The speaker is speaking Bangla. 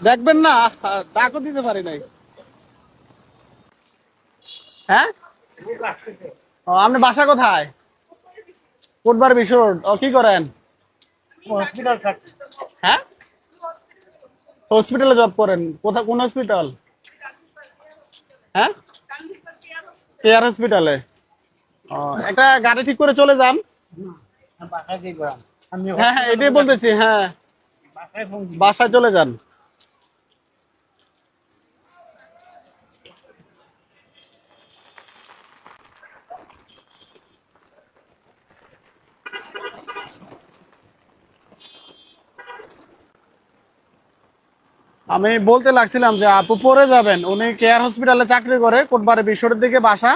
দেখবেন না, ডাকও দিতে পারি নাই। হ্যাঁ, ও আপনি বাসা কোথায়? কোটবার বিশোর। ও কি করেন? হ্যাঁ, হসপিটালে জব করেন? কোথায়, কোন হসপিটাল? হ্যাঁ, কেয়ার হসপিটালে। ও, একটা গাড়ি ঠিক করে চলে যান। হ্যাঁ হ্যাঁ, এটাই বলতেছি। হ্যাঁ, বাসায় চলে যান। আমি বলতে লাগছিলাম যে আপু পরে যাবেন, উনি কেয়ার হসপিটালে চাকরি করে, কোটবাড়ি বিশ্বরের দিকে বাসা।